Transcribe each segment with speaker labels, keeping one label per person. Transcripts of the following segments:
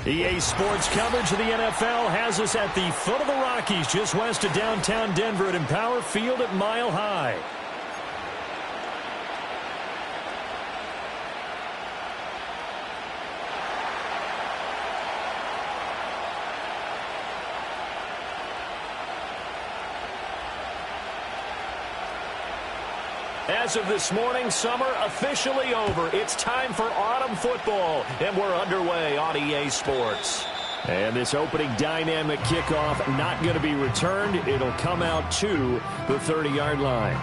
Speaker 1: EA Sports coverage of the NFL has us at the foot of the Rockies, just west of downtown Denver at Empower Field at Mile High. As of this morning, summer officially over. It's time for autumn football, and we're underway on EA Sports. And this opening dynamic kickoff not going to be returned. It'll come out to the 30-yard line.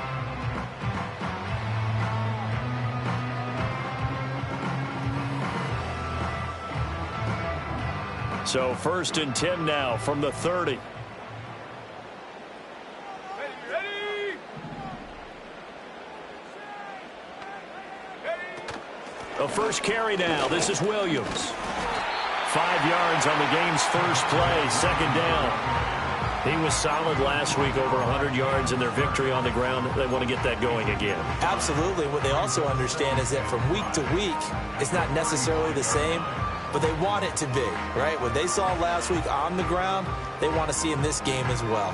Speaker 1: So 1st and 10 now from the 30. The first carry now. This is Williams. 5 yards on the game's first play. Second down. He was solid last week, over 100 yards in their victory on the ground. They want to get that going again.
Speaker 2: Absolutely. What they also understand is that from week to week, it's not necessarily the same, but they want it to be, right? What they saw last week on the ground, they want to see in this game as well.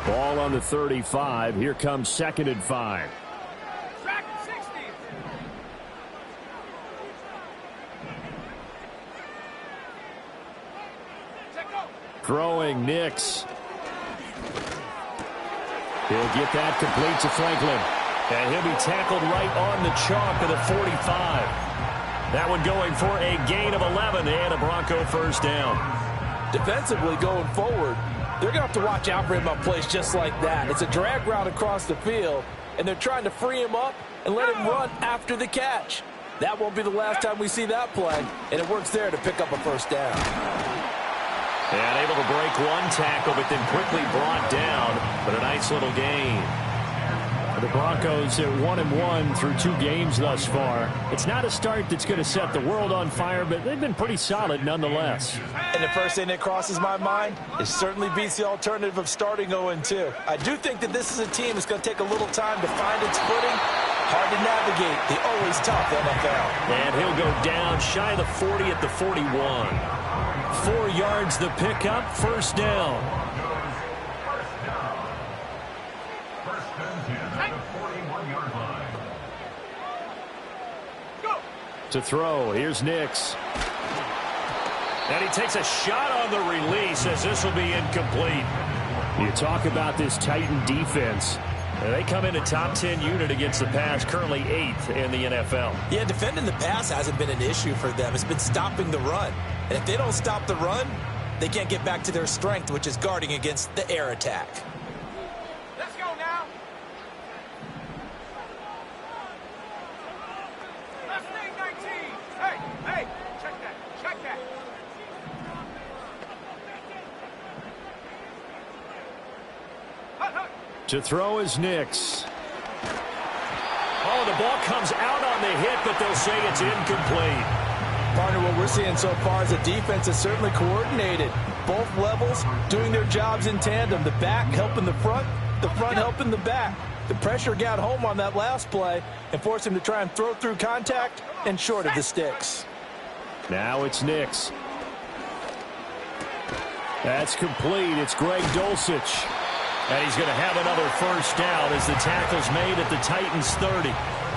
Speaker 1: Ball on the 35. Here comes 2nd and 5.
Speaker 3: Track 60.
Speaker 1: Throwing Nix. He'll get that complete to Franklin. And he'll be tackled right on the chalk of the 45. That one going for a gain of 11 and a Bronco first down.
Speaker 4: Defensively going forward, they're going to have to watch out for him on plays just like that. It's a drag route across the field, and they're trying to free him up and let him run after the catch. That won't be the last time we see that play, and it works there to pick up a first down.
Speaker 1: And able to break one tackle, but then quickly brought down, but a nice little gain. The Broncos at 1-1 through 2 games thus far. It's not a start that's going to set the world on fire, but they've been pretty solid nonetheless.
Speaker 4: And the first thing that crosses my mind, it certainly beats the alternative of starting 0-2. I do think that this is a team that's going to take a little time to find its footing. Hard to navigate the always tough NFL.
Speaker 1: And he'll go down shy of the 40 at the 41. 4 yards the pickup, first down. To throw, here's Nix. And he takes a shot on the release as this will be incomplete. You talk about this Titan defense. They come in a top 10 unit against the pass, currently 8th in the NFL.
Speaker 2: Yeah, defending the pass hasn't been an issue for them. It's been stopping the run. And if they don't stop the run, they can't get back to their strength, which is guarding against the air attack.
Speaker 3: Let's go now. Let's take 19. Hey, check that.
Speaker 1: To throw is Nix. Oh, the ball comes out on the hit, but they'll say it's incomplete.
Speaker 4: Partner, what we're seeing so far is the defense is certainly coordinated. Both levels doing their jobs in tandem. The back helping the front helping the back. The pressure got home on that last play and forced him to try and throw through contact and short of the sticks.
Speaker 1: Now it's Nix. That's complete. It's Greg Dulcich. And he's going to have another first down as the tackle's made at the Titans' 30.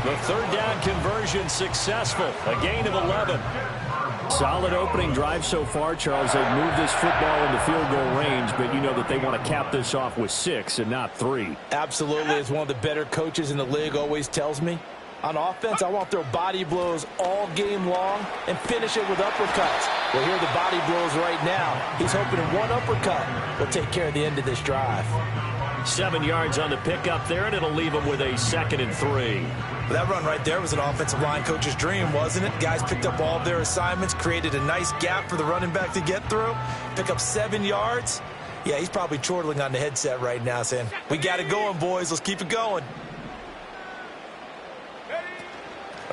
Speaker 1: The third down conversion successful. A gain of 11. Solid opening drive so far, Charles. They've moved this football into field goal range, but you know that they want to cap this off with 6 and not 3.
Speaker 4: Absolutely. As one of the better coaches in the league always tells me, on offense, I want to throw body blows all game long and finish it with uppercuts. Well, here are the body blows right now. He's hoping one uppercut will take care of the end of this drive.
Speaker 1: 7 yards on the pickup there, and it'll leave him with a 2nd and 3.
Speaker 2: Well, that run right there was an offensive line coach's dream, wasn't it? Guys picked up all of their assignments, created a nice gap for the running back to get through, pick up 7 yards. Yeah, he's probably chortling on the headset right now saying, we got it going, boys. Let's keep it going.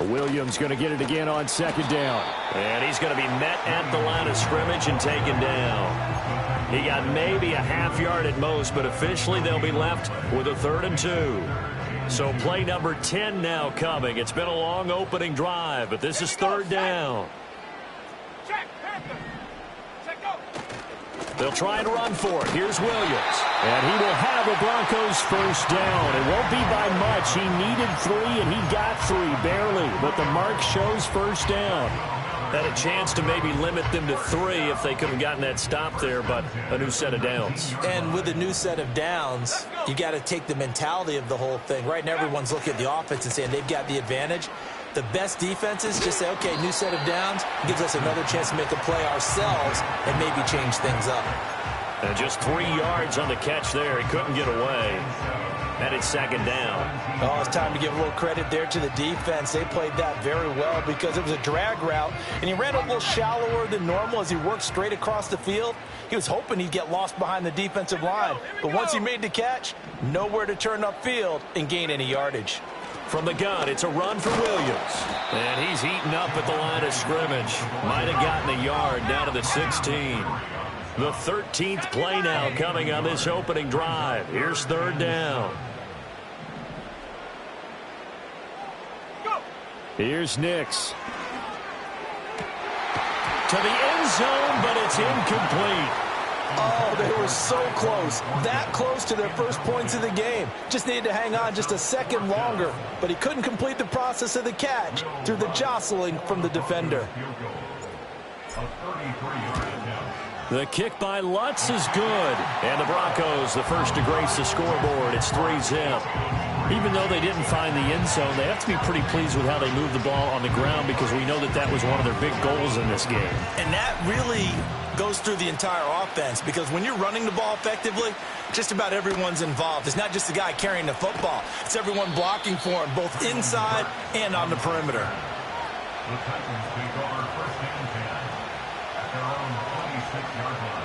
Speaker 1: Williams going to get it again on second down. And he's going to be met at the line of scrimmage and taken down. He got maybe a half yard at most, but officially they'll be left with a 3rd and 2. So play number 10 now coming. It's been a long opening drive, but this is 3rd down. They'll try and run for it. Here's Williams. And he will have the Broncos first down. It won't be by much. He needed 3, and he got 3, barely. But the mark shows first down. Had a chance to maybe limit them to 3 if they could have gotten that stop there, but a new set of downs.
Speaker 2: And with a new set of downs, you got to take the mentality of the whole thing. Right now, everyone's looking at the offense and saying they've got the advantage. The best defenses just say, okay, new set of downs, gives us another chance to make a play ourselves and maybe change things up.
Speaker 1: And just 3 yards on the catch there. He couldn't get away. And it's 2nd down.
Speaker 2: Oh, it's time to give a little credit there to the defense. They played that very well because it was a drag route, and he ran a little shallower than normal as he worked straight across the field. He was hoping he'd get lost behind the defensive line. But once he made the catch, nowhere to turn upfield and gain any yardage.
Speaker 1: From the gun, it's a run for Williams. And he's eaten up at the line of scrimmage. Might have gotten a yard down to the 16. The 13th play now coming on this opening drive. Here's 3rd down. Here's Nix. To the end zone, but it's incomplete.
Speaker 4: Oh, they were so close. That close to their first points of the game. Just needed to hang on just a second longer. But he couldn't complete the process of the catch through the jostling from the defender.
Speaker 1: The kick by Lutz is good. And the Broncos, the first to grace the scoreboard. It's 3-zip. Even though they didn't find the end zone, they have to be pretty pleased with how they moved the ball on the ground because we know that that was one of their big goals in this game.
Speaker 2: And that really goes through the entire offense because when you're running the ball effectively, just about everyone's involved. It's not just the guy carrying the football. It's everyone blocking for him, both inside and on the perimeter.
Speaker 3: The Titans take over 1st and 10 at their own 26-yard line.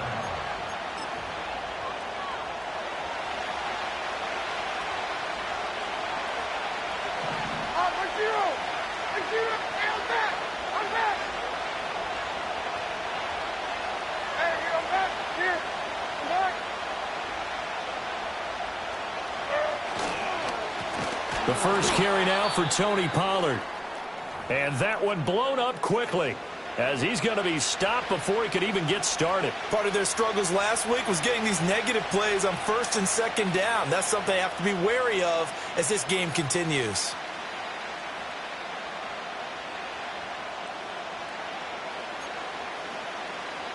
Speaker 1: The first carry now for Tony Pollard. And that one blown up quickly as he's going to be stopped before he could even get started.
Speaker 2: Part of their struggles last week was getting these negative plays on 1st and 2nd down. That's something they have to be wary of as this game continues.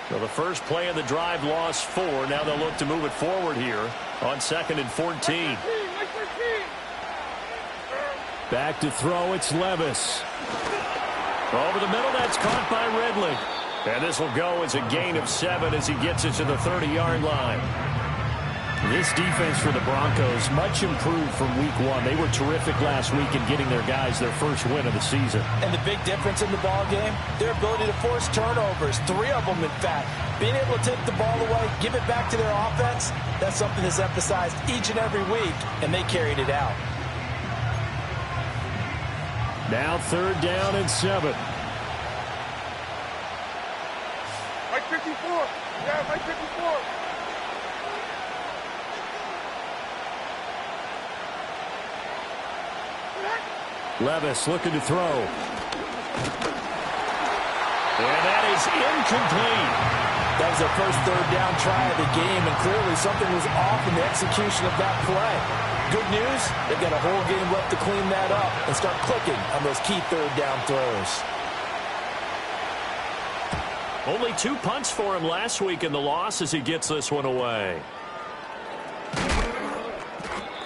Speaker 1: So the first play of the drive lost 4. Now they'll look to move it forward here on 2nd and 14. Back to throw, it's Levis. Over the middle, that's caught by Ridley. And this will go as a gain of 7 as he gets it to the 30-yard line. This defense for the Broncos, much improved from week 1. They were terrific last week in getting their guys their first win of the season.
Speaker 4: And the big difference in the ball game, their ability to force turnovers, 3 of them in fact. Being able to take the ball away, give it back to their offense, that's something that's emphasized each and every week, and they carried it out.
Speaker 1: Now 3rd down and 7.
Speaker 3: Mike 54. Yeah, Mike 54.
Speaker 1: Levis looking to throw. And that is incomplete.
Speaker 4: That was their first 3rd down try of the game, and clearly something was off in the execution of that play. Good news, they've got a whole game left to clean that up and start clicking on those key 3rd down throws.
Speaker 1: Only 2 punts for him last week in the loss as he gets this one away.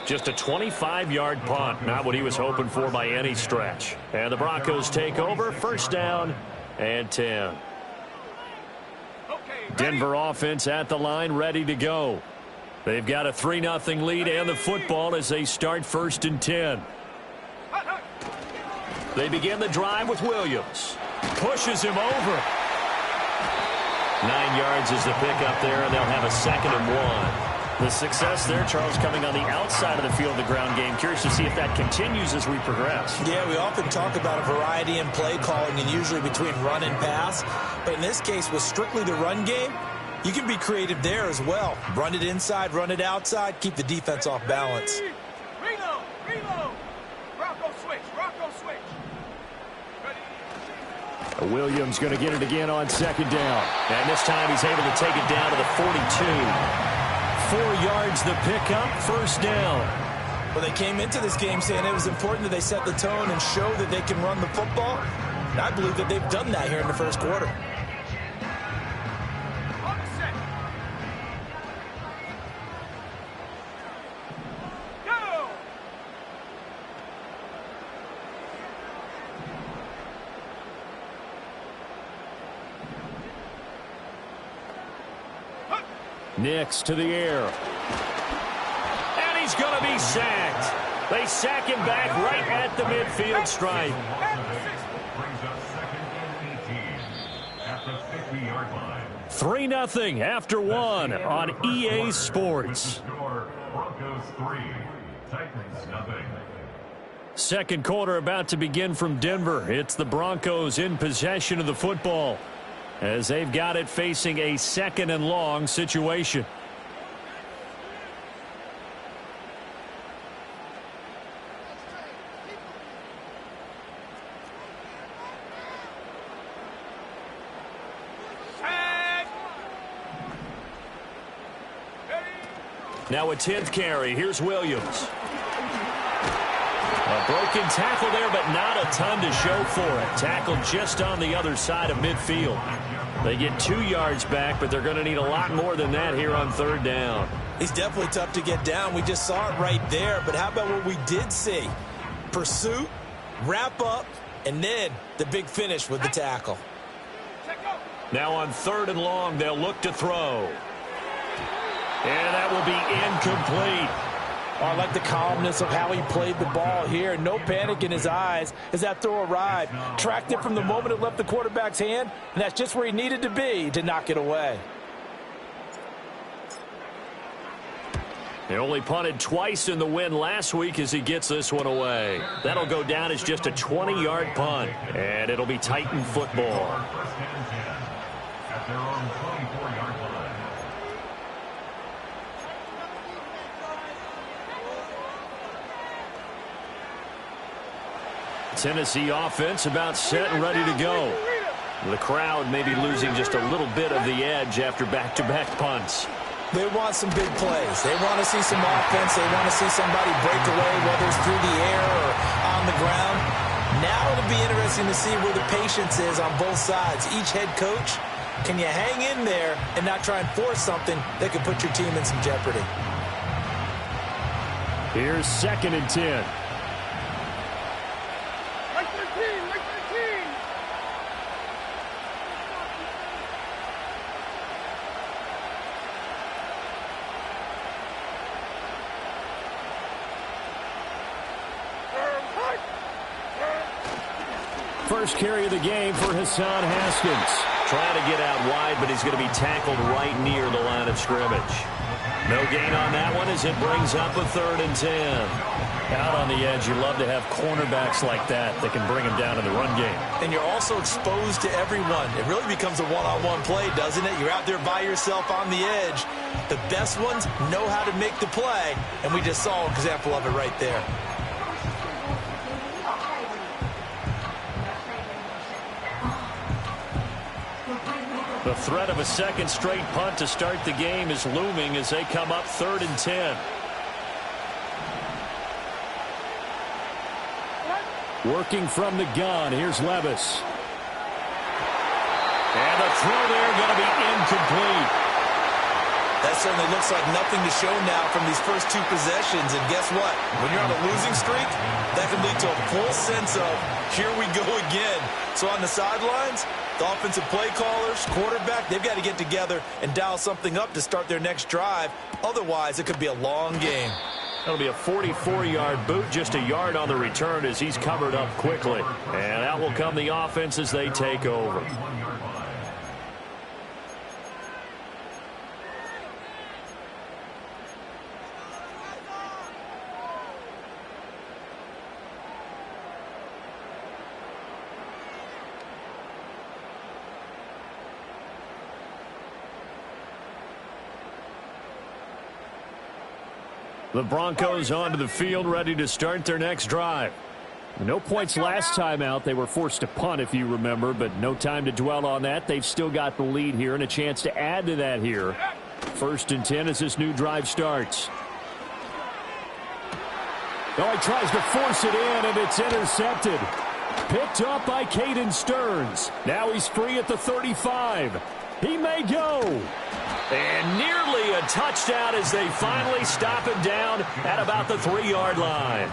Speaker 1: Just a 25-yard punt, not what he was hoping for by any stretch. And the Broncos take over, 1st down and 10. Denver offense at the line, ready to go. They've got a 3-0 lead and the football as they start 1st and 10. They begin the drive with Williams. Pushes him over. 9 yards is the pickup there, and they'll have a 2nd and 1. The success there, Charles, coming on the outside of the field, the ground game. Curious to see if that continues as we progress.
Speaker 2: Yeah, we often talk about a variety in play calling and usually between run and pass. But in this case, with strictly the run game, you can be creative there as well. Run it inside, run it outside, keep the defense off balance.
Speaker 3: Reload. Rocco switch.
Speaker 1: Williams going to get it again on second down. And this time he's able to take it down to the 42. 4 yards the pickup, first down.
Speaker 2: Well, they came into this game saying it was important that they set the tone and show that they can run the football. And I believe that they've done that here in the first quarter.
Speaker 1: Nix to the air. And he's going to be sacked. They sack him back right at the midfield stripe.
Speaker 3: Brings up second and 18 at the 50-yard line.
Speaker 1: 3-0 after 1 on EA Sports.
Speaker 3: Broncos 3, Titans 0.
Speaker 1: Second quarter about to begin from Denver. It's the Broncos in possession of the football, as they've got it facing a second and long situation. Now a 10th carry. Here's Williams. A broken tackle there, but not a ton to show for it. Tackle just on the other side of midfield. They get 2 yards back, but they're going to need a lot more than that here on third down.
Speaker 2: He's definitely tough to get down. We just saw it right there. But how about what we did see? Pursuit, wrap up, and then the big finish with the tackle.
Speaker 1: Now on third and long, they'll look to throw. And that will be incomplete.
Speaker 4: Oh, I like the calmness of how he played the ball here. No panic in his eyes as that throw arrived. Tracked it from the moment it left the quarterback's hand, and that's just where he needed to be to knock it away.
Speaker 1: They only punted twice in the win last week as he gets this one away. That'll go down as just a 20-yard punt, and it'll be Titan football.
Speaker 3: First and 10 at their own 24-yard line.
Speaker 1: Tennessee offense about set and ready to go. The crowd may be losing just a little bit of the edge after back-to-back punts.
Speaker 2: They want some big plays. They want to see some offense. They want to see somebody break away, whether it's through the air or on the ground. Now it'll be interesting to see where the patience is on both sides. Each head coach, can you hang in there and not try and force something that could put your team in some jeopardy?
Speaker 1: Here's second and 10. First carry of the game for Hassan Haskins. Trying to get out wide, but he's going to be tackled right near the line of scrimmage. No gain on that one as it brings up a third and 10. Out on the edge, you love to have cornerbacks like that can bring him down in the run game.
Speaker 2: And you're also exposed to everyone. It really becomes a one-on-one play, doesn't it? You're out there by yourself on the edge. The best ones know how to make the play, and we just saw an example of it right there.
Speaker 1: The threat of a second straight punt to start the game is looming as they come up third and 10. Working from the gun, here's Levis. And the throw there going to be incomplete.
Speaker 2: That certainly looks like nothing to show now from these first two possessions. And guess what? When you're on a losing streak, that can lead to a full sense of, here we go again. So on the sidelines, the offensive play callers, quarterback, they've got to get together and dial something up to start their next drive. Otherwise, it could be a long game.
Speaker 1: That'll be a 44-yard boot, just a yard on the return as he's covered up quickly. And out will come the offense as they take over. The Broncos onto the field, ready to start their next drive. No points last time out. They were forced to punt, if you remember, but no time to dwell on that. They've still got the lead here and a chance to add to that here. 1st and 10 as this new drive starts. Oh, he tries to force it in, and it's intercepted. Picked up by Caden Stearns. Now he's free at the 35. He may go. And nearly a touchdown as they finally stop him down at about the 3-yard line.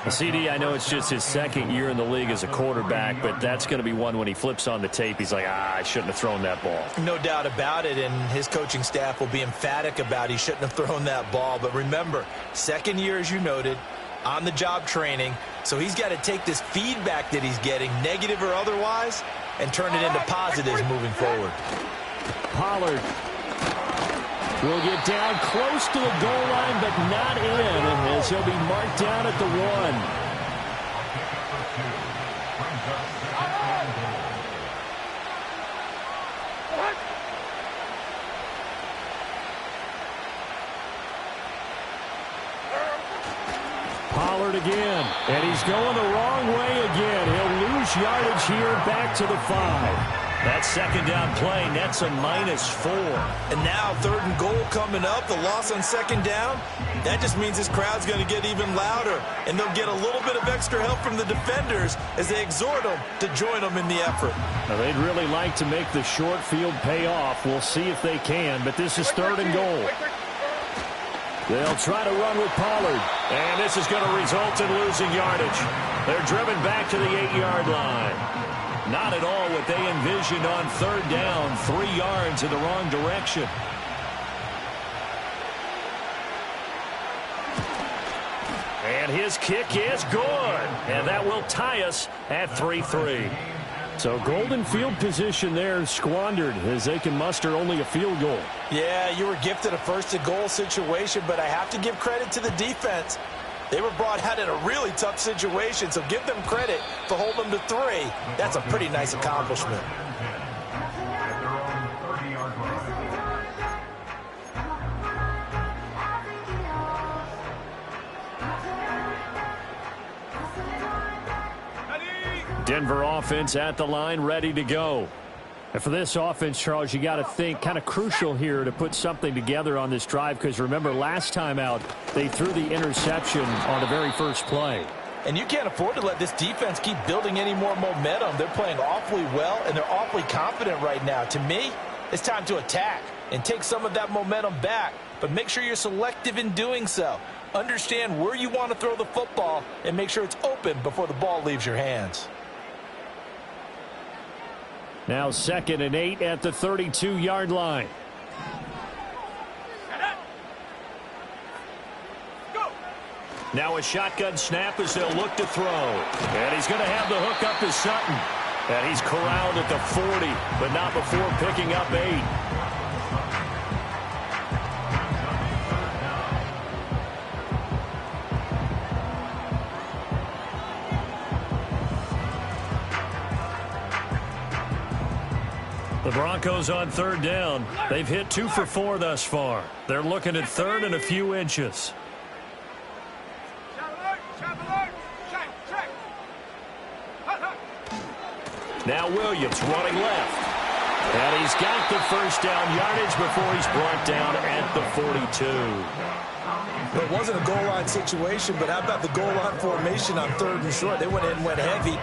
Speaker 1: CD, I know it's just his 2nd year in the league as a quarterback, but that's going to be one when he flips on the tape. He's like, I shouldn't have thrown that ball.
Speaker 2: No doubt about it, and his coaching staff will be emphatic about he shouldn't have thrown that ball. But remember, 2nd year, as you noted, on-the-job training, so he's got to take this feedback that he's getting, negative or otherwise, and turn it into positives moving forward.
Speaker 1: Pollard will get down close to the goal line, but not in, as he'll be marked down at the 1. Pollard again, and he's going the wrong way again. He'll lose yardage here back to the 5. That 2nd down play nets a -4.
Speaker 2: And now 3rd and goal coming up, the loss on 2nd down. That just means this crowd's going to get even louder, and they'll get a little bit of extra help from the defenders as they exhort them to join them in the effort.
Speaker 1: Now, they'd really like to make the short field pay off. We'll see if they can, but this is 3rd and goal. They'll try to run with Pollard, and this is going to result in losing yardage. They're driven back to the 8-yard line. Not at all what they envisioned on 3rd down, 3 yards in the wrong direction. And his kick is good, and that will tie us at 3-3. So golden field position there squandered as they can muster only a field goal.
Speaker 2: Yeah, you were gifted a 1st and goal situation, but I have to give credit to the defense. They were brought out in a really tough situation, so give them credit for holding them to 3. That's a pretty nice accomplishment.
Speaker 1: Denver offense at the line, ready to go. And for this offense, Charles, you got to think kind of crucial here to put something together on this drive, because remember last time out they threw the interception on the very first play.
Speaker 2: And you can't afford to let this defense keep building any more momentum. They're playing awfully well, and they're awfully confident right now. To me, it's time to attack and take some of that momentum back, but make sure you're selective in doing so. Understand where you want to throw the football and make sure it's open before the ball leaves your hands.
Speaker 1: Now 2nd and 8 at the 32-yard line. Now a shotgun snap as they'll look to throw. And he's going to have the hook up to Sutton. And he's corralled at the 40, but not before picking up 8. The Broncos on 3rd down. They've hit 2 for 4 thus far. They're looking at 3rd and a few inches. Now Williams running left. And he's got the 1st down yardage before he's brought down at the 42.
Speaker 2: Well, it wasn't a goal line situation, but how about the goal line formation on 3rd and short? They went in and went heavy.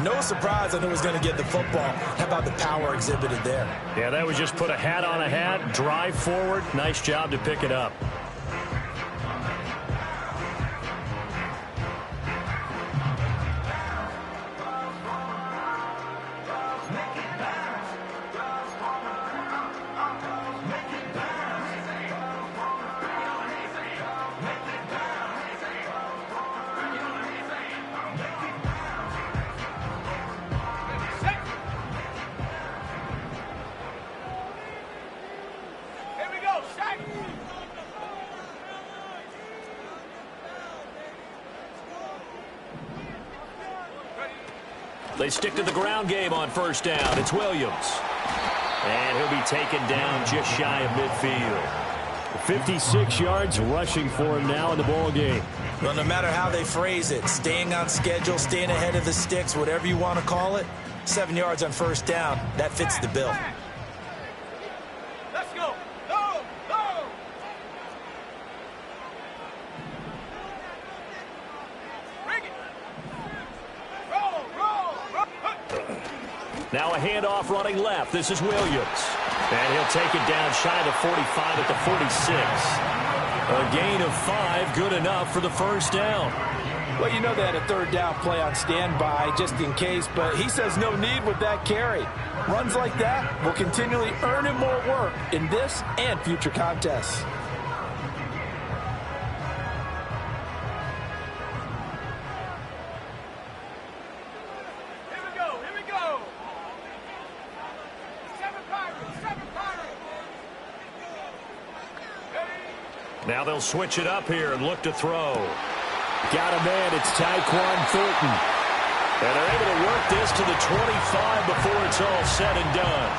Speaker 2: No surprise on who was going to get the football. How about the power exhibited there?
Speaker 1: Yeah, that was just put a hat on a hat, drive forward. Nice job to pick it up. They stick to the ground game on 1st down. It's Williams. And he'll be taken down just shy of midfield. 56 yards rushing for him now in the ball game.
Speaker 2: Well, no matter how they phrase it, staying on schedule, staying ahead of the sticks, whatever you want to call it, 7 yards on first down, that fits the bill.
Speaker 5: Let's go. Go, go. Bring it. Roll, roll, roll.
Speaker 1: Now a handoff running left. This is Williams. And he'll take it down shy of the 45 at the 46. A gain of 5, good enough for the first down.
Speaker 4: Well, you know they had a third down play on standby just in case, but he says no need with that carry. Runs like that will continually earn him more work in this and future contests.
Speaker 5: Here we go, here we go. 7 Pirates, 7 Pirates.
Speaker 1: Now they'll switch it up here and look to throw. Got a man, it's Tyquan Thornton. And they're able to work this to the 25 before it's all said and done.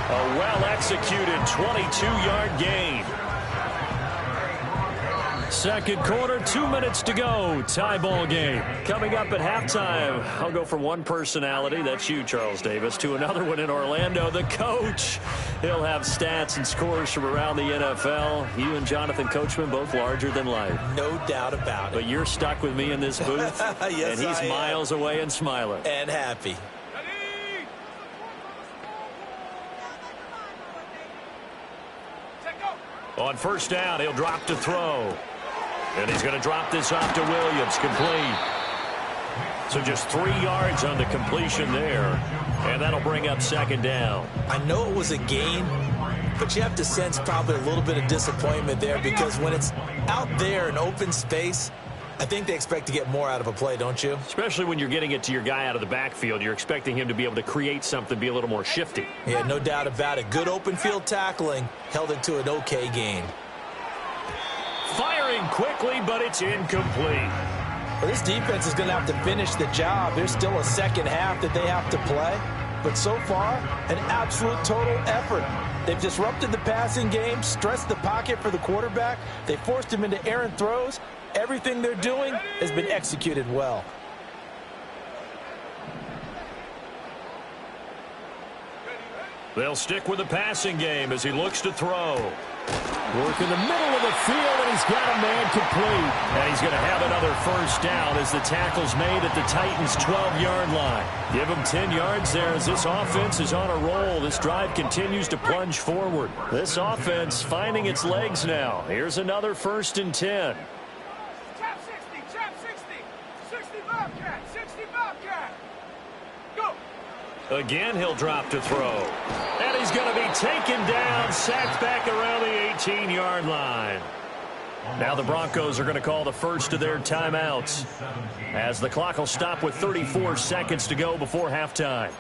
Speaker 1: A well-executed 22-yard gain. Second quarter, 2 minutes to go. Tie ball game. Coming up at halftime, I'll go from one personality, that's you, Charles Davis, to another one in Orlando, the coach. He'll have stats and scores from around the NFL. You and Jonathan Coachman, both larger than life.
Speaker 2: No doubt about it.
Speaker 1: But you're stuck with me in this booth,
Speaker 2: Yes,
Speaker 1: and he's
Speaker 2: I am.
Speaker 1: miles away and smiling.
Speaker 2: And happy.
Speaker 5: Ready. Set, go.
Speaker 1: On first down, he'll drop to throw. And he's going to drop this off to Williams, complete. So just 3 yards on the completion there. And that'll bring up second down.
Speaker 2: I know it was a gain, but you have to sense probably a little bit of disappointment there because when it's out there in open space, I think they expect to get more out of a play, don't you?
Speaker 1: Especially when you're getting it to your guy out of the backfield. You're expecting him to be able to create something, be a little more shifty.
Speaker 2: Yeah, no doubt about it. Good open field tackling held it to an okay gain.
Speaker 1: Firing quickly, but it's incomplete.
Speaker 4: Well, this defense is going to have to finish the job. There's still a second half that they have to play. But so far, an absolute total effort. They've disrupted the passing game, stressed the pocket for the quarterback. They forced him into errant throws. Everything they're doing has been executed well.
Speaker 1: They'll stick with the passing game as he looks to throw. Work in the middle of the field, and he's got a man complete. And he's going to have another first down as the tackle's made at the Titans' 12-yard line. Give him 10 yards there as this offense is on a roll. This drive continues to plunge forward. This offense finding its legs now. Here's another 1st and 10.
Speaker 5: Chap 60, chap 60. 60 Bobcat, 60 Bobcat. Go.
Speaker 1: Again, he'll drop to throw. And he's going to be taken down, sacked back around the 18-yard line. Now the Broncos are going to call the first of their timeouts as the clock will stop with 34 seconds to go before halftime.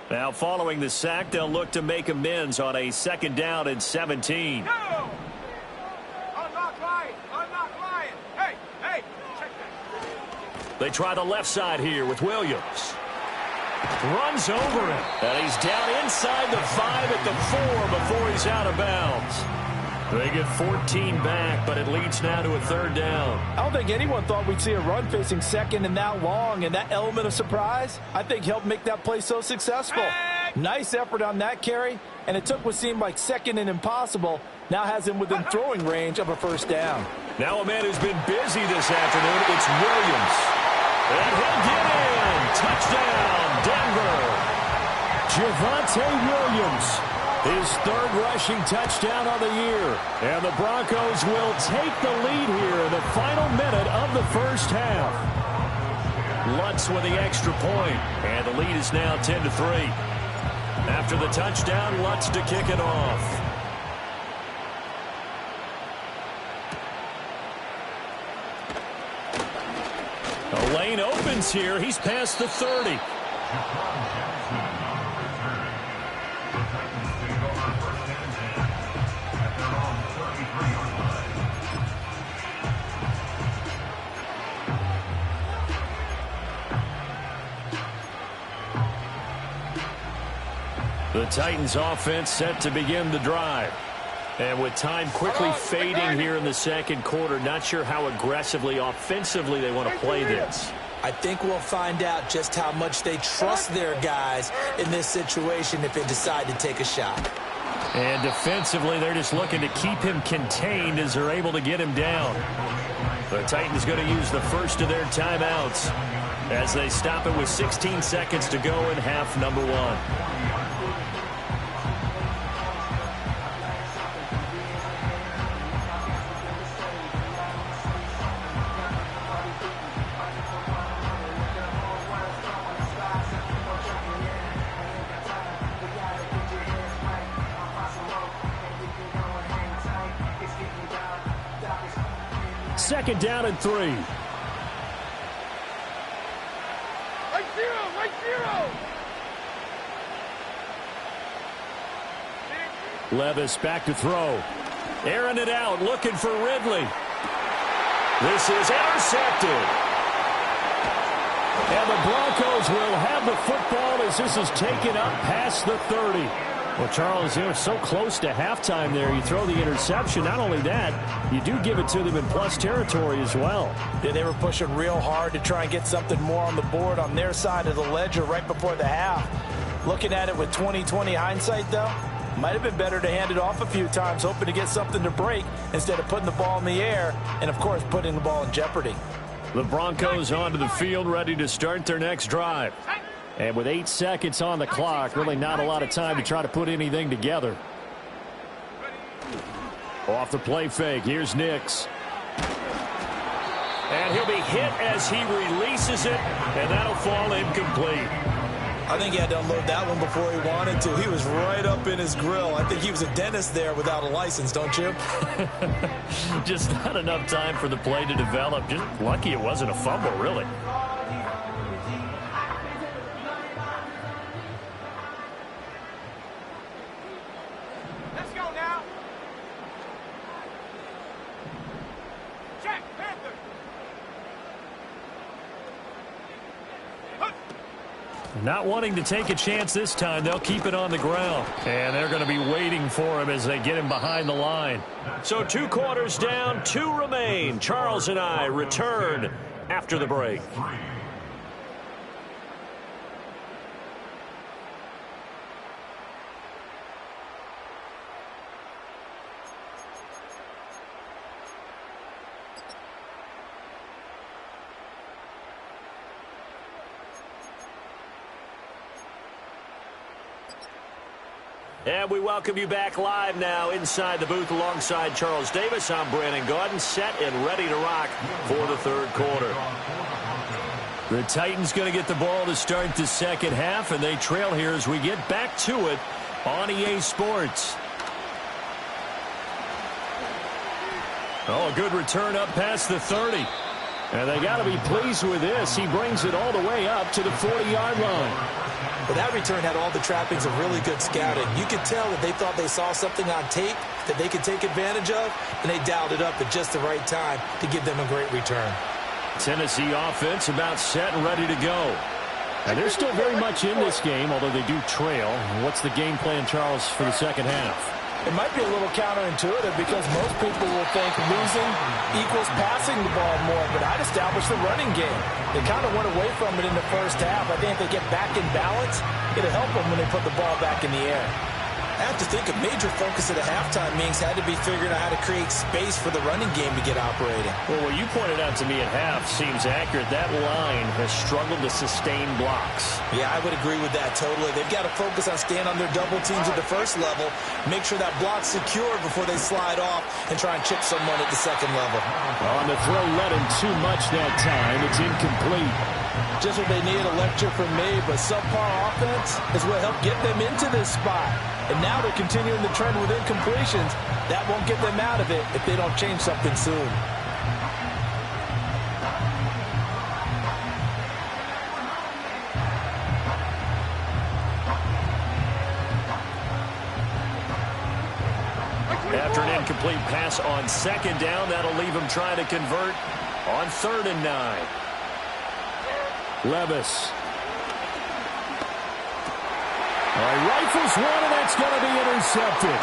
Speaker 1: Now, following the sack, they'll look to make amends on a 2nd down and 17.
Speaker 5: Go. Unlock line, unlock line. Hey, hey, check that.
Speaker 1: They try the left side here with Williams. Runs over him. And he's down inside the 5 at the 4 before he's out of bounds. They get 14 back, but it leads now to a 3rd down.
Speaker 4: I don't think anyone thought we'd see a run facing second and that long, and that element of surprise, I think, helped make that play so successful. Nice effort on that carry, and it took what seemed like second and impossible, now has him within throwing range of a first down.
Speaker 1: Now a man who's been busy this afternoon, it's Williams. And he'll get in. Touchdown, Denver. Javonte Williams. His 3rd rushing touchdown on the year. And the Broncos will take the lead here in the final minute of the first half. Lutz with the extra point, and the lead is now 10-3. After the touchdown, Lutz to kick it off. The lane opens here. He's past the 30. The Titans offense set to begin the drive. And with time quickly fading here in the second quarter, not sure how aggressively, offensively they want to play this.
Speaker 2: I think we'll find out just how much they trust their guys in this situation if they decide to take a shot.
Speaker 1: And defensively, they're just looking to keep him contained as they're able to get him down. The Titans going to use the first of their timeouts as they stop it with 16 seconds to go in half number one. Second down and 3.
Speaker 5: Right zero, right zero.
Speaker 1: Levis back to throw. Airing it out, looking for Ridley. This is intercepted. And the Broncos will have the football as this is taken up past the 30. Well, Charles, they're so close to halftime there. You throw the interception. Not only that, you do give it to them in plus territory as well.
Speaker 4: Yeah, they were pushing real hard to try and get something more on the board on their side of the ledger right before the half. Looking at it with 20/20 hindsight, though, might have been better to hand it off a few times, hoping to get something to break instead of putting the ball in the air and, of course, putting the ball in jeopardy.
Speaker 1: The Broncos onto the field, ready to start their next drive. And with 8 seconds on the clock, really not a lot of time to try to put anything together. Off the play fake, here's Nix. And he'll be hit as he releases it, and that'll fall incomplete.
Speaker 2: I think he had to unload that one before he wanted to. He was right up in his grill. I think he was a dentist there without a license, don't you?
Speaker 1: Just not enough time for the play to develop. Just lucky it wasn't a fumble, really.
Speaker 5: Let's go now. Check, Panther.
Speaker 1: Not wanting to take a chance this time, they'll keep it on the ground. And they're going to be waiting for him as they get him behind the line. So 2 quarters down, 2 remain. Charles and I return after the break. And we welcome you back live now inside the booth alongside Charles Davis. I'm Brandon Gaudin, set and ready to rock for the third quarter. The Titans going to get the ball to start the second half, and they trail here as we get back to it on EA Sports. Oh, a good return up past the 30. And they got to be pleased with this. He brings it all the way up to the 40-yard line.
Speaker 2: But that return had all the trappings of really good scouting. You could tell that they thought they saw something on tape that they could take advantage of, and they dialed it up at just the right time to give them a great return.
Speaker 1: Tennessee offense about set and ready to go. And they're still very much in this game, although they do trail. What's the game plan, Charles, for the second half?
Speaker 4: It might be a little counterintuitive because most people will think losing equals passing the ball more, but I'd establish the running game. They kind of went away from it in the first half. I think if they get back in balance, it'll help them when they put the ball back in the air.
Speaker 2: I have to think a major focus at a halftime means had to be figuring out how to create space for the running game to get operating.
Speaker 1: Well, what you pointed out to me at half seems accurate. That line has struggled to sustain blocks.
Speaker 2: Yeah, I would agree with that totally. They've got to focus on staying on their double teams at the first level, make sure that block's secured before they slide off and try and chip someone at the second level.
Speaker 1: On the throw, led him too much that time. It's incomplete.
Speaker 4: Just what they need, a lecture from me, but subpar offense is what helped get them into this spot. And now they're continuing the trend with incompletions. That won't get them out of it if they don't change something soon.
Speaker 1: After an incomplete pass on second down, that'll leave him trying to convert on 3rd and 9. Levis. He rifles one, and that's going to be intercepted.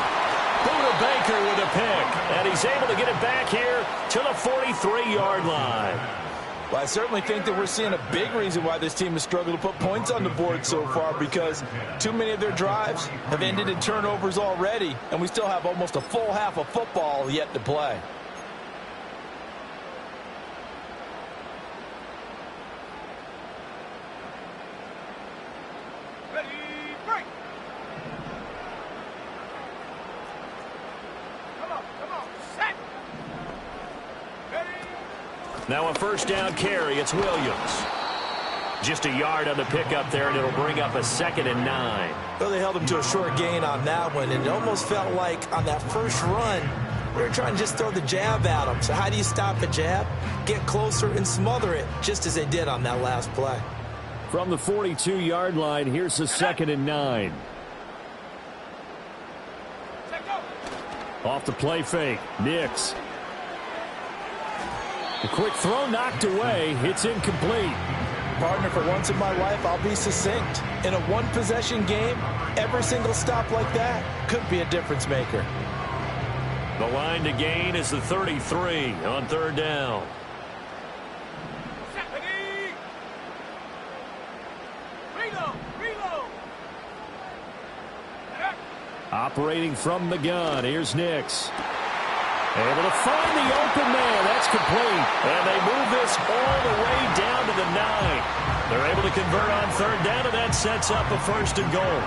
Speaker 1: Buda Baker with a pick, and he's able to get it back here to the 43-yard line.
Speaker 4: Well, I certainly think that we're seeing a big reason why this team has struggled to put points on the board so far, because too many of their drives have ended in turnovers already, and we still have almost a full half of football yet to play.
Speaker 5: Ready, break. Come on, set. Ready.
Speaker 1: Now a first down carry. It's Williams. Just a yard on the pickup there, and it'll bring up a 2nd and 9.
Speaker 2: Well, they held him to a short gain on that one, and it almost felt like on that first run, they were trying to just throw the jab at him. So how do you stop a jab? Get closer and smother it, just as they did on that last play.
Speaker 1: From the 42-yard line, here's a 2nd and 9.
Speaker 5: Set, go.
Speaker 1: Off the play fake, Nix. The quick throw knocked away. It's incomplete.
Speaker 4: Partner, for once in my life, I'll be succinct. In a one-possession game, every single stop like that could be a difference maker.
Speaker 1: The line to gain is the 33 on 3rd down.
Speaker 5: Set, ready. Reload.
Speaker 1: Operating from the gun, here's Nix. Able to find the open man. That's complete. And they move this all the way down to the 9. They're able to convert on 3rd down, and that sets up a 1st and goal.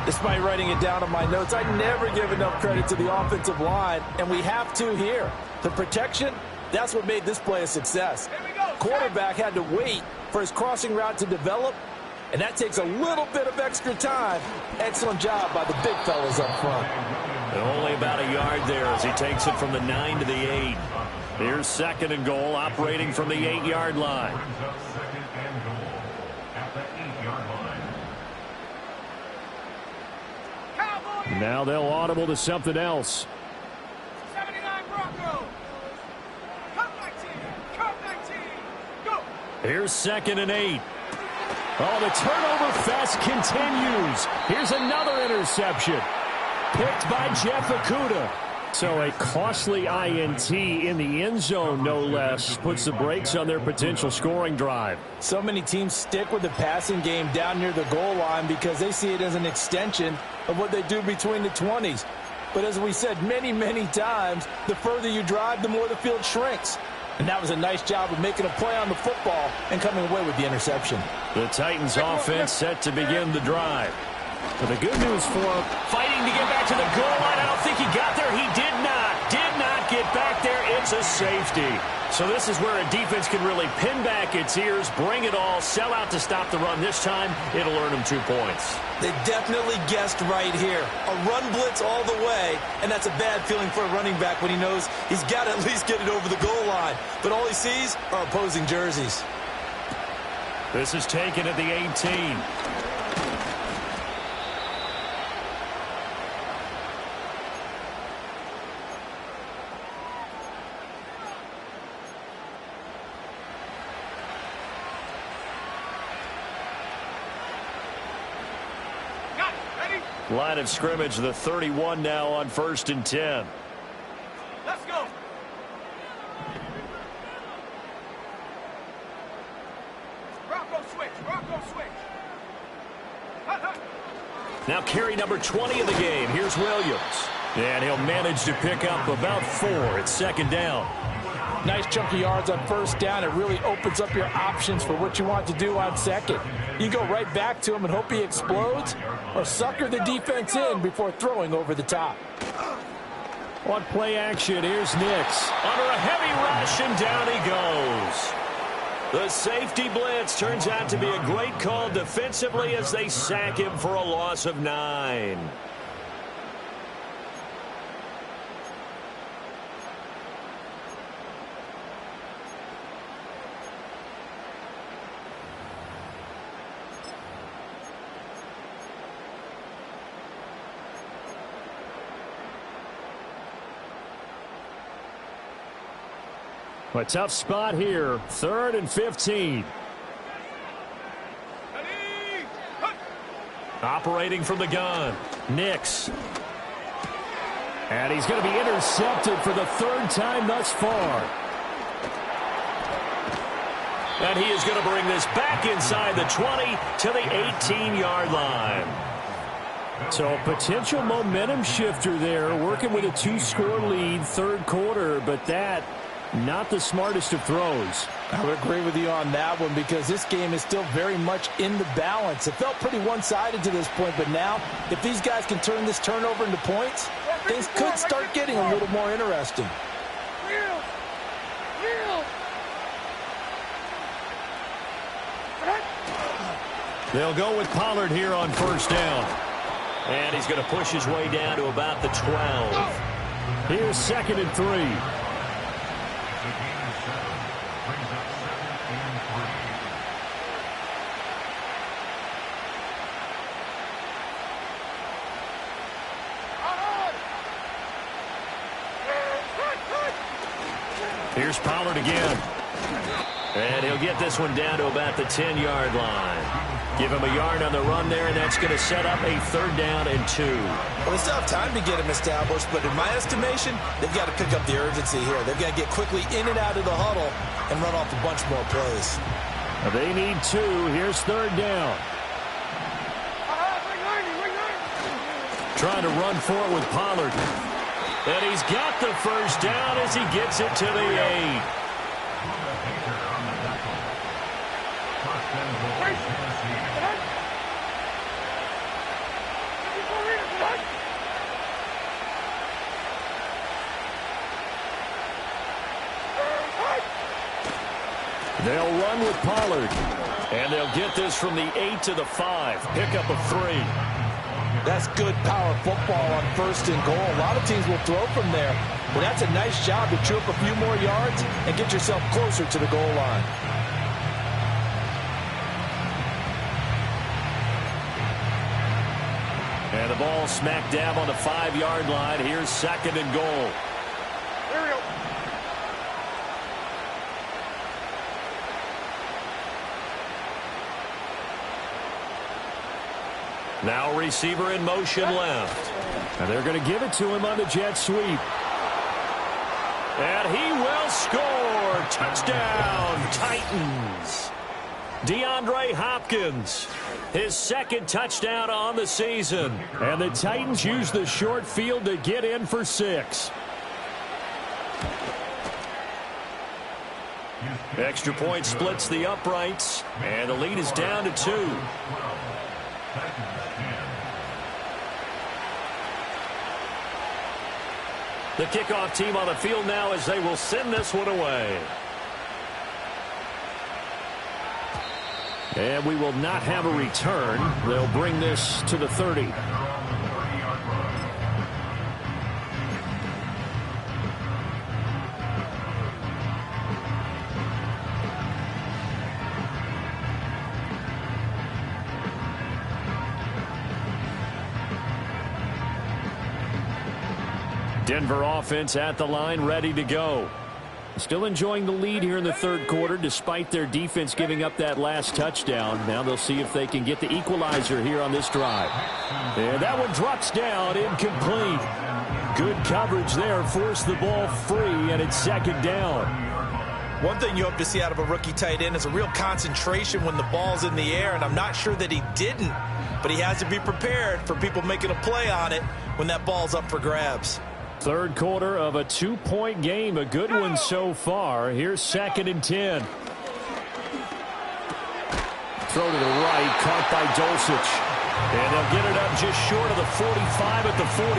Speaker 4: Despite writing it down on my notes, I never give enough credit to the offensive line, and we have to here. The protection, that's what made this play a success.
Speaker 5: Here we go.
Speaker 4: Quarterback had to wait for his crossing route to develop, and that takes a little bit of extra time. Excellent job by the big fellas up front.
Speaker 1: And only about a yard there as he takes it from the 9 to the 8. Here's 2nd and goal, operating from the 8-yard line. Now they'll audible to something else.
Speaker 5: 79 Broncos. Come 19. Go.
Speaker 1: Here's 2nd and 8. Oh, the turnover fest continues. Here's another interception. Picked by Jeff Okudah. So a costly INT in the end zone, no less, puts the brakes on their potential scoring drive.
Speaker 4: So many teams stick with the passing game down near the goal line because they see it as an extension of what they do between the 20s. But as we said many, many times, the further you drive, the more the field shrinks. And that was a nice job of making a play on the football and coming away with the interception.
Speaker 1: The Titans offense set to begin the drive. But the good news for him, fighting to get back to the goal line. I don't think he got there. He did not get back there. It's a safety. So this is where a defense can really pin back its ears, bring it all, sell out to stop the run. This time, it'll earn them 2 points.
Speaker 2: They definitely guessed right here. A run blitz all the way, and that's a bad feeling for a running back when he knows he's got to at least get it over the goal line. But all he sees are opposing jerseys.
Speaker 1: This is taken at the 18. Line of scrimmage, the 31 now on 1st and 10.
Speaker 5: Let's go. Bronco switch.
Speaker 1: Now carry number 20 of the game. Here's Williams. And he'll manage to pick up about 4. It's 2nd down.
Speaker 4: Nice chunk of yards on 1st down. It really opens up your options for what you want to do on 2nd. You go right back to him and hope he explodes, or sucker the defense in before throwing over the top.
Speaker 1: On play action, here's Nix. Under a heavy rush, and down he goes. The safety blitz turns out to be a great call defensively as they sack him for a loss of 9. A tough spot here. 3rd and 15. Operating from the gun, Nix. And he's going to be intercepted for the third time thus far. And he is going to bring this back inside the 20 to the 18-yard line. So a potential momentum shifter there, working with a 2-score lead, third quarter, but that not the smartest of throws.
Speaker 4: I would agree with you on that one because this game is still very much in the balance. It felt pretty one-sided to this point, but now if these guys can turn this turnover into points, things could start getting a little more interesting.
Speaker 1: They'll go with Pollard here on first down. And he's going to push his way down to about the 12. Here's 2nd and 3. Here's Pollard again. And he'll get this one down to about the 10-yard line. Give him a yard on the run there, and that's going to set up a 3rd down and 2.
Speaker 2: Well, they still have time to get him established, but in my estimation, they've got to pick up the urgency here. They've got to get quickly in and out of the huddle and run off a bunch more plays.
Speaker 1: They need 2. Here's 3rd down. Trying to run for it with Pollard. And he's got the first down as he gets it to the 8. They'll run with Pollard. And they'll get this from the 8 to the 5. Pickup of 3.
Speaker 4: That's good power football on 1st and goal. A lot of teams will throw from there. But that's a nice job to chew up a few more yards and get yourself closer to the goal line.
Speaker 1: And the ball smack dab on the 5-yard line. Here's 2nd and goal.
Speaker 5: Here we go.
Speaker 1: Now receiver in motion left. And they're going to give it to him on the jet sweep. And he will score. Touchdown, Titans. DeAndre Hopkins, his 2nd touchdown on the season. And the Titans use the short field to get in for 6. Extra point splits the uprights. And the lead is down to 2. The kickoff team on the field now as they will send this one away. And we will not have a return. They'll bring this to the 30. Denver offense at the line, ready to go. Still enjoying the lead here in the 3rd quarter, despite their defense giving up that last touchdown. Now they'll see if they can get the equalizer here on this drive. And that one drops down, incomplete. Good coverage there, forced the ball free, and it's 2nd down.
Speaker 2: One thing you hope to see out of a rookie tight end is a real concentration when the ball's in the air, and I'm not sure that he didn't, but he has to be prepared for people making a play on it when that ball's up for grabs.
Speaker 1: 3rd quarter of a 2-point game, a good one so far. Here's 2nd and 10. Throw to the right, caught by Dulcich. And they'll get it up just short of the 45 at the 44.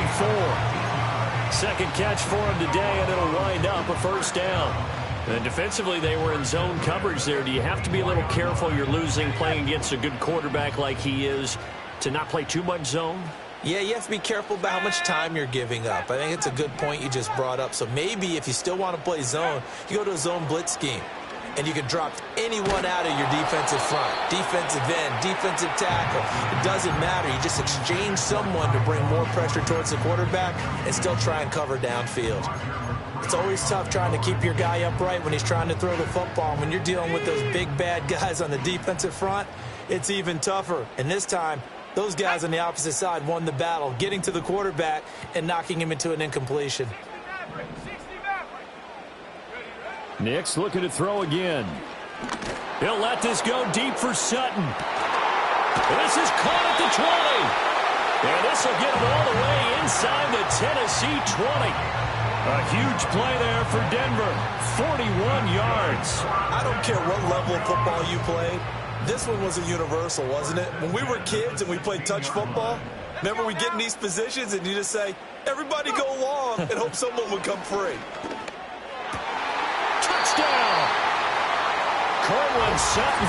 Speaker 1: 2nd catch for him today, and it'll wind up a 1st down. And defensively, they were in zone coverage there. Do you have to be a little careful? You're losing playing against a good quarterback like he is to not play too much zone?
Speaker 2: Yeah, you have to be careful about how much time you're giving up. I think it's a good point you just brought up. So maybe if you still want to play zone, you go to a zone blitz scheme. And you can drop anyone out of your defensive front. Defensive end, defensive tackle. It doesn't matter. You just exchange someone to bring more pressure towards the quarterback and still try and cover downfield. It's always tough trying to keep your guy upright when he's trying to throw the football. When you're dealing with those big, bad guys on the defensive front, it's even tougher. And this time, Those guys on the opposite side won the battle, getting to the quarterback and knocking him into an incompletion.
Speaker 1: Nick's looking to throw again. He'll let this go deep for Sutton. This is caught at the 20. And this will get him all the way inside the Tennessee 20. A huge play there for Denver. 41 yards.
Speaker 2: I don't care what level of football you played. This one was a universal, wasn't it? When we were kids and we played touch football, remember we get in these positions and you just say, everybody go long and hope someone would come free.
Speaker 1: Touchdown! Cortland Sutton,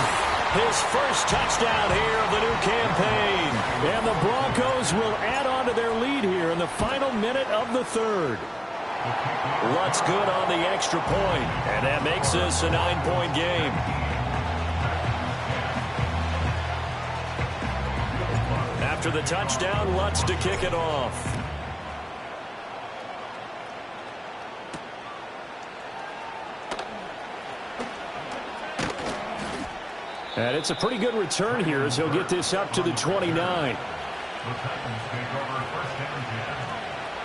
Speaker 1: his first touchdown here of the new campaign. And the Broncos will add on to their lead here in the final minute of the third. Lutz good on the extra point, and that makes this a 9-point game. After the touchdown, Lutz to kick it off. And it's a pretty good return here as he'll get this up to the 29.
Speaker 3: The Titans take over first down 10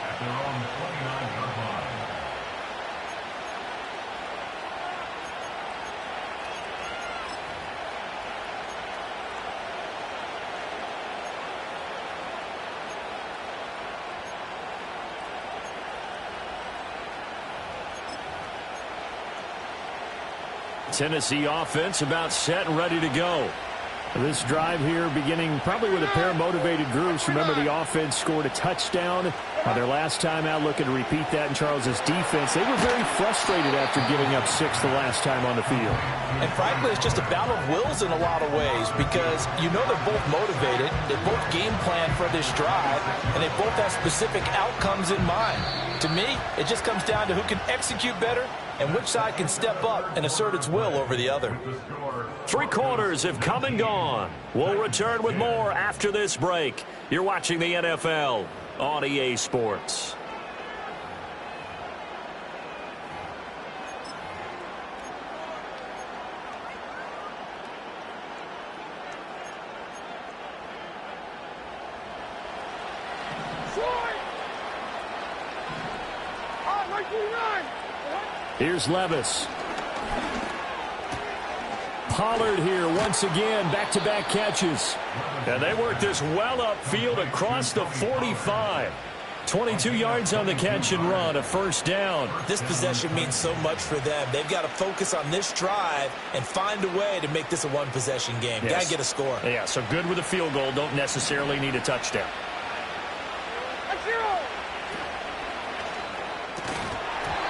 Speaker 3: at their own 29-yard line.
Speaker 1: Tennessee offense about set and ready to go. This drive here beginning probably with a pair of motivated groups. Remember, the offense scored a touchdown their last time out, looking to repeat that in Charles's defense. They were very frustrated after giving up 6 the last time on the field.
Speaker 4: And frankly, it's just a battle of wills in a lot of ways because you know they're both motivated, they both game plan for this drive, and they both have specific outcomes in mind. To me, it just comes down to who can execute better and which side can step up and assert its will over the other.
Speaker 1: 3 quarters have come and gone. We'll return with more after this break. You're watching the NFL on EA Sports. Here's Levis. Pollard here once again, back-to-back catches. And they work this well upfield across the 45. 22 yards on the catch and run, a first down.
Speaker 2: This possession means so much for them. They've got to focus on this drive and find a way to make this a one-possession game.
Speaker 1: Yes.
Speaker 2: Got to get a score.
Speaker 1: Yeah, so good with a field goal. Don't necessarily need a touchdown.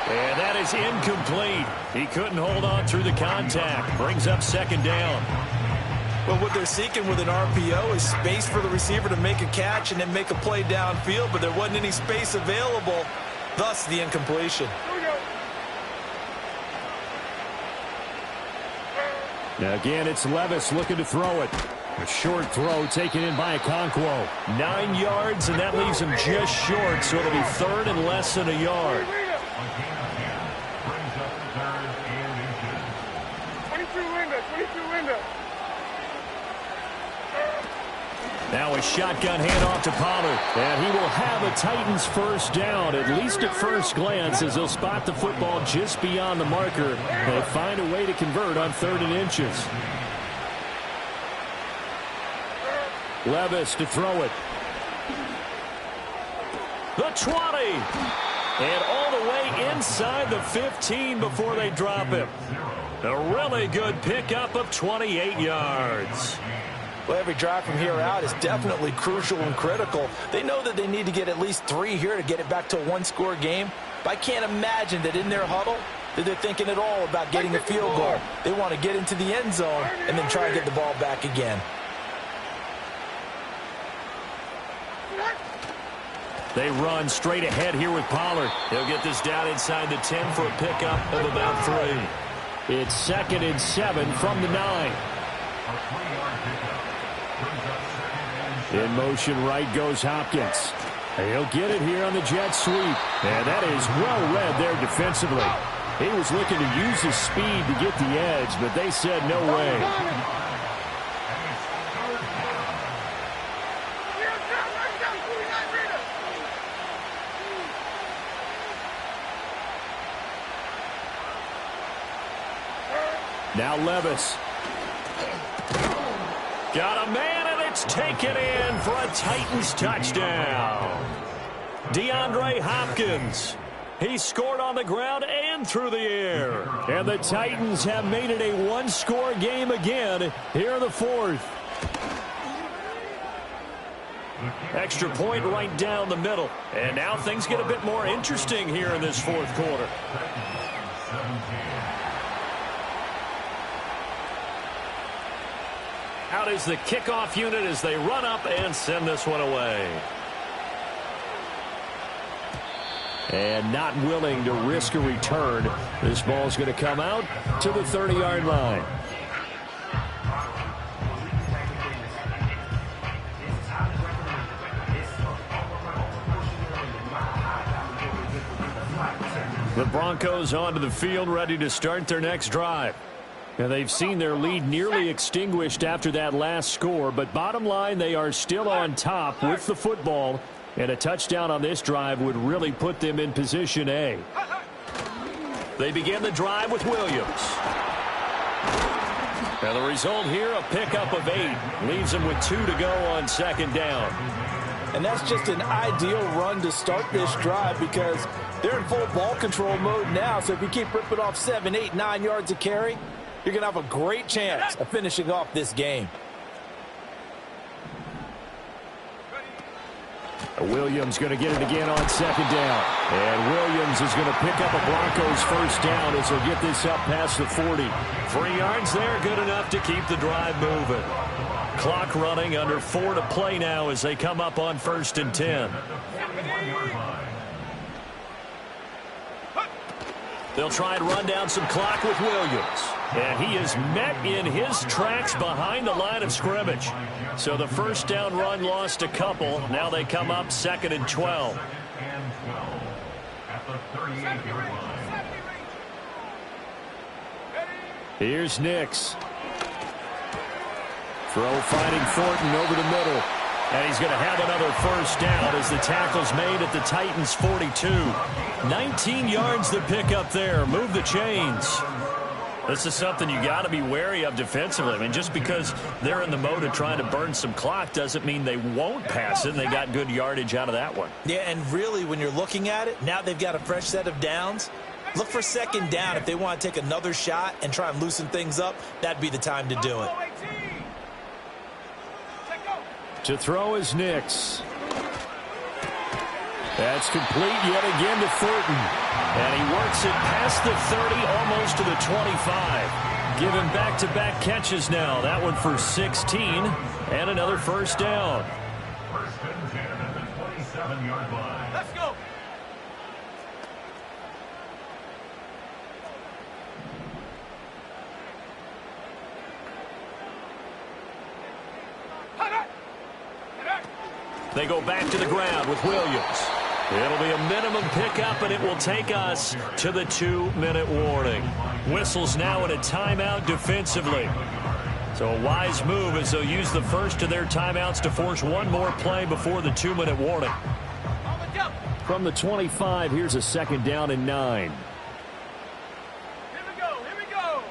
Speaker 1: And that is incomplete. He couldn't hold on through the contact. Brings up second down.
Speaker 2: Well, what they're seeking with an RPO is space for the receiver to make a catch and then make a play downfield, but there wasn't any space available, thus the incompletion.
Speaker 1: Now again, it's Levis looking to throw it. A short throw taken in by Okonkwo. 9 yards, and that leaves him just short, so it'll be third and less than a yard. Now a shotgun handoff to Pollard, and he will have a Titans first down, at least at first glance, as they'll spot the football just beyond the marker. They find a way to convert on 3rd and inches. Levis to throw it. The 20. And all the way inside the 15 before they drop him. A really good pickup of 28 yards.
Speaker 4: Well, every drive from here out is definitely crucial and critical. They know that they need to get at least 3 here to get it back to a one-score game. But I can't imagine that in their huddle that they're thinking at all about getting a field goal. They want to get into the end zone and then try and get the ball back again.
Speaker 1: They run straight ahead here with Pollard. He'll get this down inside the 10 for a pickup of about 3. It's 2nd and 7 from the 9. In motion right goes Hopkins. He'll get it here on the jet sweep. And that is well read there defensively. He was looking to use his speed to get the edge, but they said no way. Now Levis. Got a man, and it's taken in for a Titans touchdown. DeAndre Hopkins. He scored on the ground and through the air. And the Titans have made it a one-score game again here in the fourth. Extra point right down the middle. And now things get a bit more interesting here in this fourth quarter. Out is the kickoff unit as they run up and send this one away. And not willing to risk a return. This ball's going to come out to the 30-yard line. The Broncos onto the field, ready to start their next drive. And they've seen their lead nearly extinguished after that last score, but bottom line, they are still on top with the football, and a touchdown on this drive would really put them in position A. They begin the drive with Williams. And the result here, a pickup of 8. Leaves them with 2 to go on second down.
Speaker 4: And that's just an ideal run to start this drive because they're in full ball control mode now. So if you keep ripping off 7, 8, 9 yards of carry, you're going to have a great chance of finishing off this game.
Speaker 1: Williams going to get it again on second down. And Williams is going to pick up a Broncos first down as he'll get this up past the 40. 3 yards there, good enough to keep the drive moving. Clock running, under 4 to play now as they come up on 1st and 10. They'll try and run down some clock with Williams. And he is met in his tracks behind the line of scrimmage. So the first down run lost a couple. Now they come up 2nd and 12. Here's Nix. Throw finding Thornton over the middle. And he's going to have another first down as the tackle's made at the Titans' 42. 19 yards to pick up there. Move the chains. This is something you got to be wary of defensively. I mean, just because they're in the mode of trying to burn some clock doesn't mean they won't pass it, and they got good yardage out of that one.
Speaker 2: Yeah, and really, when you're looking at it, now they've got a fresh set of downs. Look for second down. If they want to take another shot and try and loosen things up, that'd be the time to do it.
Speaker 1: To throw is Nix. That's complete yet again to Thornton. And he works it past the 30, almost to the 25. Given back-to-back catches now. That one for 16, and another first down.
Speaker 3: First and 10 at the 27-yard line.
Speaker 5: Let's go.
Speaker 1: They go back to the ground with Williams. It'll be a minimum pickup, and it will take us to the 2-minute warning. Whistles now in a timeout defensively. So a wise move as they'll use the first of their timeouts to force one more play before the 2-minute warning. From the 25, here's a 2nd down and 9.
Speaker 5: Here we go. Here we go.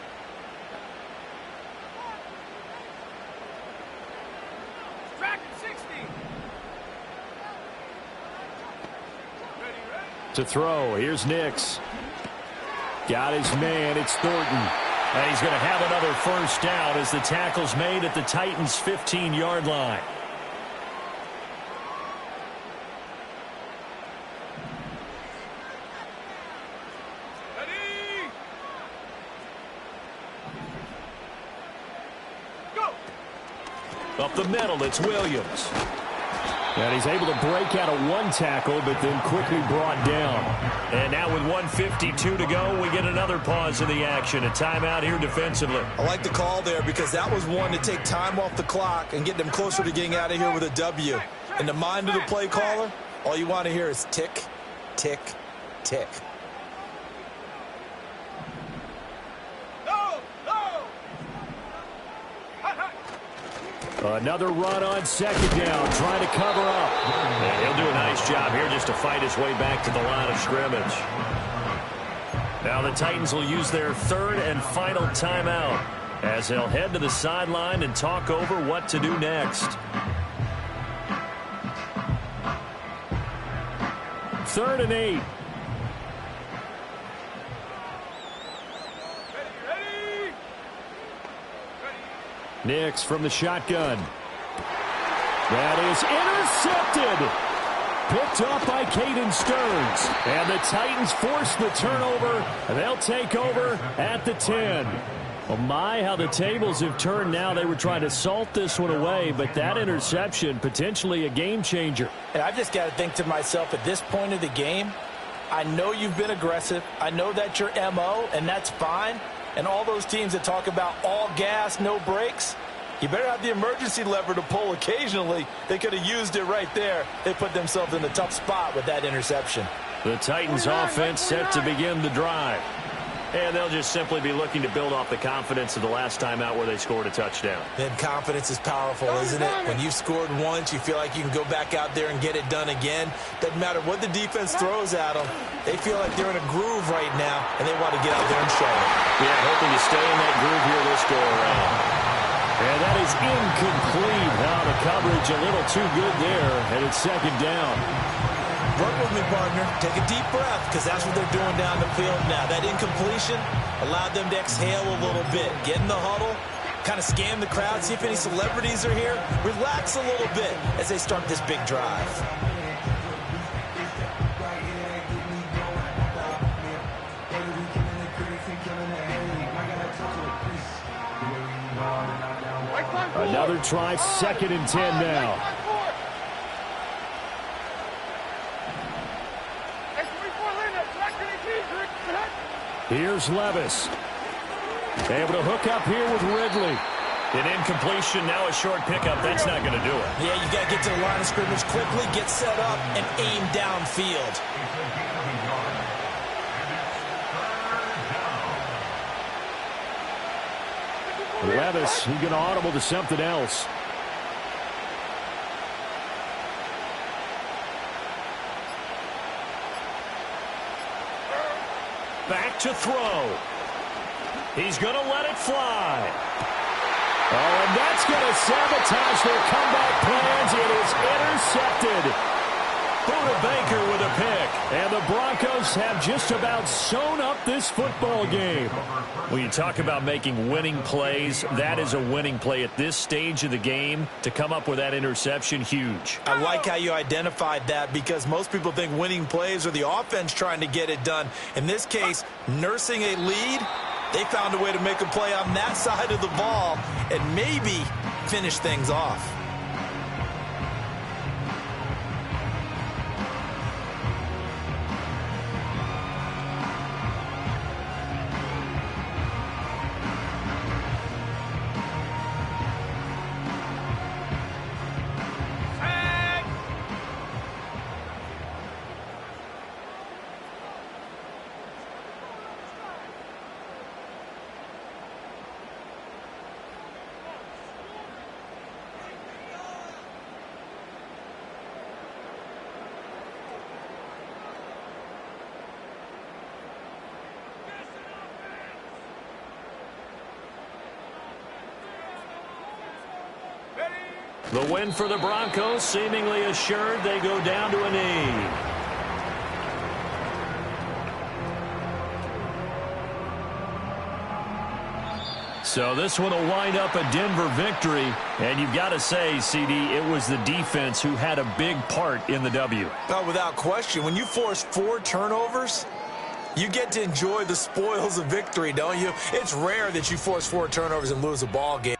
Speaker 5: Tracking 60.
Speaker 1: To throw, here's Nix. Got his man, it's Thornton. And he's going to have another first down as the tackle's made at the Titans' 15-yard line.
Speaker 5: Ready? Go.
Speaker 1: Up the middle, it's Williams. And he's able to break out of one tackle, but then quickly brought down. And now with 1:52 to go, we get another pause in the action. A timeout here defensively.
Speaker 2: I like the call there because that was one to take time off the clock and get them closer to getting out of here with a W. In the mind of the play caller, all you want to hear is tick, tick, tick.
Speaker 1: Another run on 2nd down, trying to cover up. And he'll do a nice job here just to fight his way back to the line of scrimmage. Now the Titans will use their third and final timeout as they'll head to the sideline and talk over what to do next. 3rd and 8. Nix from the shotgun. That is intercepted. Picked up by Caden Stearns. And the Titans force the turnover. And they'll take over at the 10. Well, my, how the tables have turned now. They were trying to salt this one away, but that interception, potentially a game changer.
Speaker 4: And I've just got to think to myself, at this point of the game, I know you've been aggressive. I know that's your MO, and that's fine. And all those teams that talk about all gas, no brakes, you better have the emergency lever to pull occasionally. They could have used it right there. They put themselves in a tough spot with that interception.
Speaker 1: The Titans offense set to begin the drive. And they'll just simply be looking to build off the confidence of the last time out where they scored a touchdown.
Speaker 2: Then confidence is powerful, isn't it? When you've scored once, you feel like you can go back out there and get it done again. Doesn't matter what the defense throws at them. They feel like they're in a groove right now, and they want to get out there and show it.
Speaker 1: Yeah, hoping to stay in that groove here this go-around. And that is incomplete. Now the coverage a little too good there, and it's 2nd down.
Speaker 2: Work with me, partner. Take a deep breath, because that's what they're doing down the field now. That incompletion allowed them to exhale a little bit. Get in the huddle, kind of scan the crowd, see if any celebrities are here. Relax a little bit as they start this big drive.
Speaker 1: Another try, 2nd and 10 now. Here's Levis. Able to hook up here with Ridley. An incompletion, now a short pickup. That's not going to do it.
Speaker 2: Yeah, you got to get to the line of scrimmage quickly, get set up, and aim downfield.
Speaker 1: Levis, he's going to audible to something else. Back to throw. He's going to let it fly. Oh, and that's going to sabotage their comeback plans. It is intercepted. Buda Baker with a pick. And the Broncos have just about sewn up this football game. When you talk about making winning plays, that is a winning play at this stage of the game. To come up with that interception, huge.
Speaker 2: I like how you identified that, because most people think winning plays are the offense trying to get it done. In this case, nursing a lead, they found a way to make a play on that side of the ball and maybe finish things off.
Speaker 1: The win for the Broncos seemingly assured. They go down to a knee. So this one will wind up a Denver victory. And you've got to say, CD, it was the defense who had a big part in the W.
Speaker 2: Oh, without question. When you force 4 turnovers, you get to enjoy the spoils of victory, don't you? It's rare that you force 4 turnovers and lose a ball game.